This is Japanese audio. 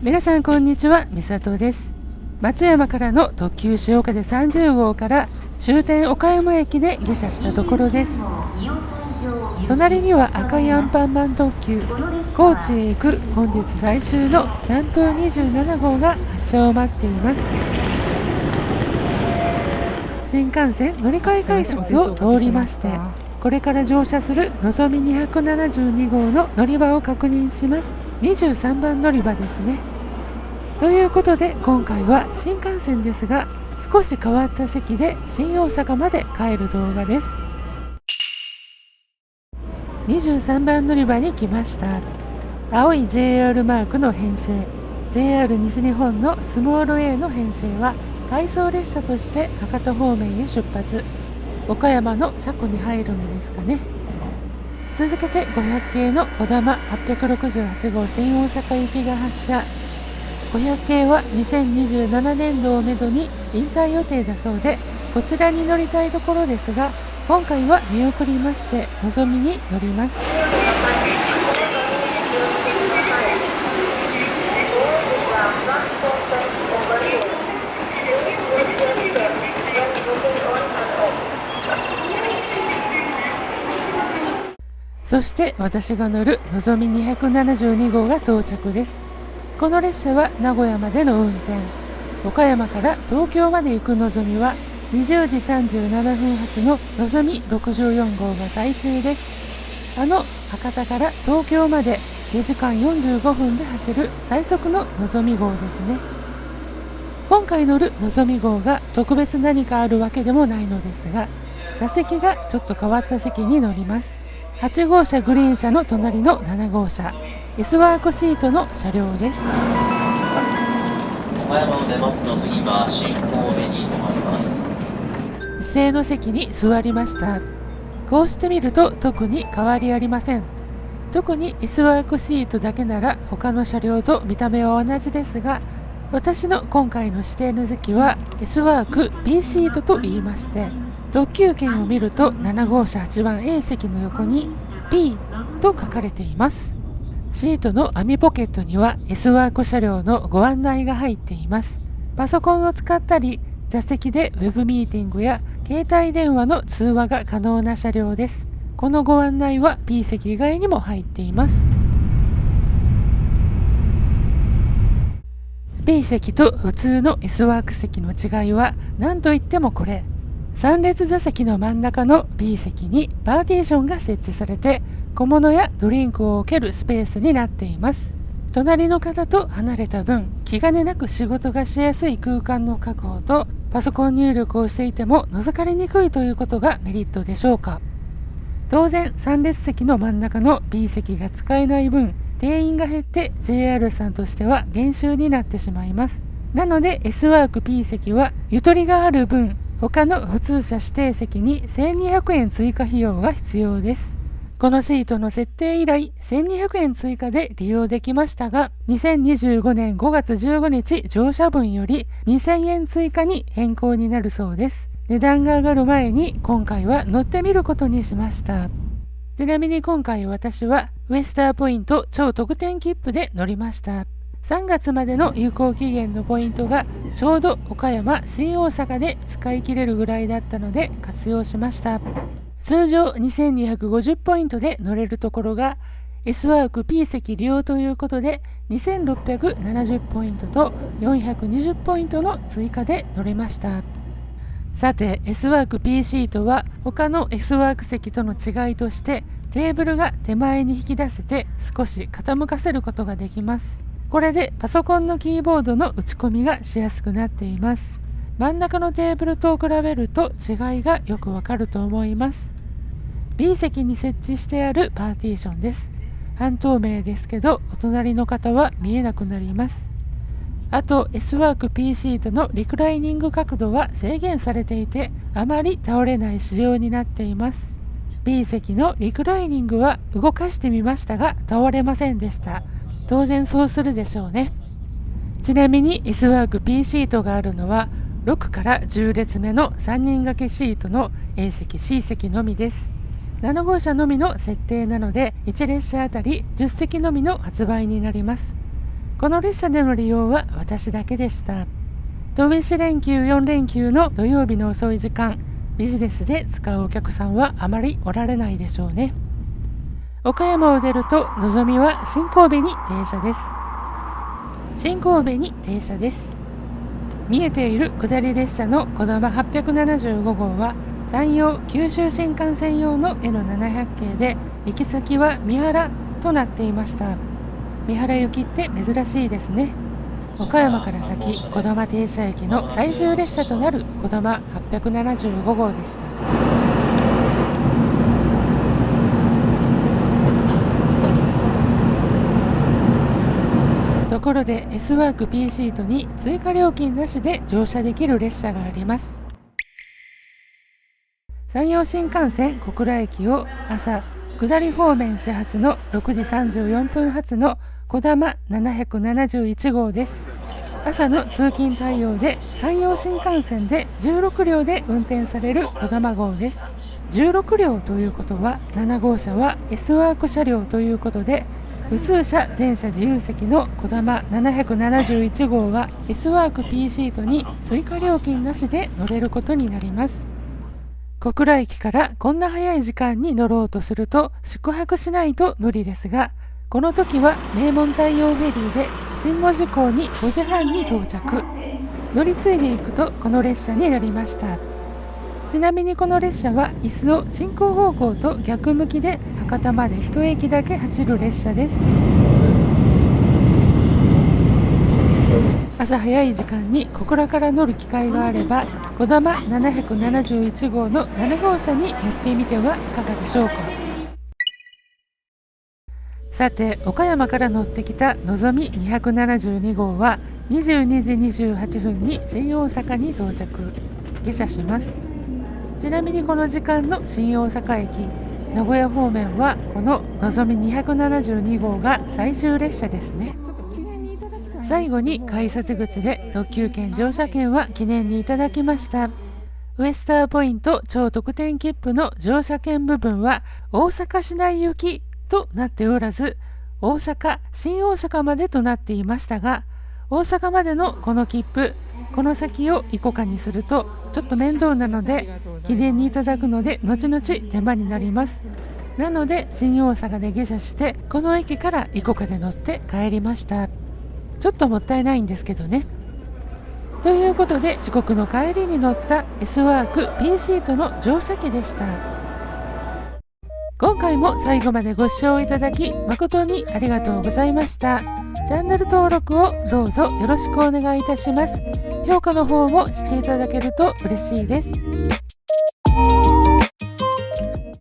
皆さんこんにちは、みさとです。松山からの特急しおかで30号から終点岡山駅で下車したところです。隣には赤いアンパンマン特急高知へ行く本日最終の南風27号が発車を待っています。新幹線乗り換え改札を通りまして、これから乗車するのぞみ272号の乗り場を確認します。23番乗り場ですね。ということで今回は新幹線ですが少し変わった席で新大阪まで帰る動画です。23番乗り場に来ました。青い JR マークの編成、 JR 西日本のスモール A の編成は回送列車として博多方面へ出発、岡山の車庫に入るのですかね。続けて500系のこだま868号新大阪行きが発車。500系は2027年度をめどに引退予定だそうで、こちらに乗りたいところですが今回は見送りましてのぞみに乗ります。そして私が乗るのぞみ272号が到着です。この列車は名古屋までの運転、岡山から東京まで行くのぞみは20時37分発ののぞみ64号が最終です。博多から東京まで4時間45分で走る最速ののぞみ号ですね。今回乗るのぞみ号が特別何かあるわけでもないのですが、座席がちょっと変わった席に乗ります。8号車グリーン車の隣の7号車 S ワークシートの車両です。岡山を出ますと次は新神戸に停まります。指定の席に座りました。こうしてみると特に変わりありません。特に S ワークシートだけなら他の車両と見た目は同じですが、私の今回の指定の席は S ワーク B シートと言いまして、特急券を見ると7号車8番 A 席の横に B と書かれています。シートの網ポケットには S ワーク車両のご案内が入っています。パソコンを使ったり座席でウェブミーティングや携帯電話の通話が可能な車両です。このご案内は B 席以外にも入っています。B 席と普通の S ワーク席の違いは何といってもこれ、3列座席の真ん中の B 席にパーティションが設置されて小物やドリンクを置けるスペースになっています。隣の方と離れた分気兼ねなく仕事がしやすい空間の確保と、パソコン入力をしていても覗かれにくいということがメリットでしょうか。当然3列席の真ん中の B 席が使えない分定員が減って JR さんとしては減収になってしまいます。なので S ワーク P 席はゆとりがある分他の普通車指定席に1200円追加費用が必要です。このシートの設定以来1200円追加で利用できましたが、2025年5月15日乗車分より2000円追加に変更になるそうです。値段が上がる前に今回は乗ってみることにしました。ちなみに今回私はウエスターポイント超特典切符で乗りました。3月までの有効期限のポイントがちょうど岡山新大阪で使い切れるぐらいだったので活用しました。通常2250ポイントで乗れるところが S ワーク P 席利用ということで2670ポイントと420ポイントの追加で乗れました。さて S ワーク P シートは他の S ワーク席との違いとしてテーブルが手前に引き出せて少し傾かせることができます。これでパソコンのキーボードの打ち込みがしやすくなっています。真ん中のテーブルと比べると違いがよくわかると思います。B 席に設置してあるパーティーションです。半透明ですけどお隣の方は見えなくなります。あと S ワーク P シートのリクライニング角度は制限されていてあまり倒れない仕様になっています。B 席のリクライニングは動かしてみましたが倒れませんでした。当然そうするでしょうね。ちなみに S ワーク P シートがあるのは6から10列目の3人掛けシートの A 席 C 席のみです。7号車のみの設定なので1列車あたり10席のみの発売になります。この列車での利用は私だけでした。土日連休4連休の土曜日の遅い時間、ビジネスで使うお客さんはあまりおられないでしょうね。岡山を出るとのぞみは新神戸に停車です。新神戸に停車です。見えている下り列車のこだま875号は山陽九州新幹線用の N700 系で、行き先は三原となっていました。三原行きって珍しいですね。岡山から先、こだま停車駅の最終列車となるこだま875号でした。ところで S ワーク P シートに追加料金なしで乗車できる列車があります。山陽新幹線小倉駅を朝下り方面始発の6時34分発のこだま771号です。朝の通勤対応で山陽新幹線で16両で運転されるこだま号です。16両ということは7号車は S ワーク車両ということで、普通車全車自由席のこだま771号は S ワーク P シートに追加料金なしで乗れることになります。小倉駅からこんな早い時間に乗ろうとすると宿泊しないと無理ですが、この時は名門対応フェリーで新門司港に5時半に到着。乗り継いでいくとこの列車になりました。ちなみにこの列車は椅子を進行方向と逆向きで博多まで1駅だけ走る列車です。朝早い時間に小倉から乗る機会があれば、こだま771号の7号車に乗ってみてはいかがでしょうか。さて、岡山から乗ってきたのぞみ272号は22時28分に新大阪に到着、下車します。ちなみにこの時間の新大阪駅、名古屋方面はこののぞみ272号が最終列車ですね。最後に改札口で特急券乗車券は記念にいただきました。ウエスターポイント超特典切符の乗車券部分は大阪市内行きとなっておらず、大阪、新大阪までとなっていましたが、大阪までのこの切符、この先をイコカにするとちょっと面倒なので、記念にいただくので後々手間になります。なので新大阪で下車して、この駅からイコカで乗って帰りました。ちょっともったいないんですけどね。ということで、四国の帰りに乗った S ワーク P シートの乗車機でした。今回も最後までご視聴いただき誠にありがとうございました。チャンネル登録をどうぞよろしくお願いいたします。評価の方もしていただけると嬉しいです。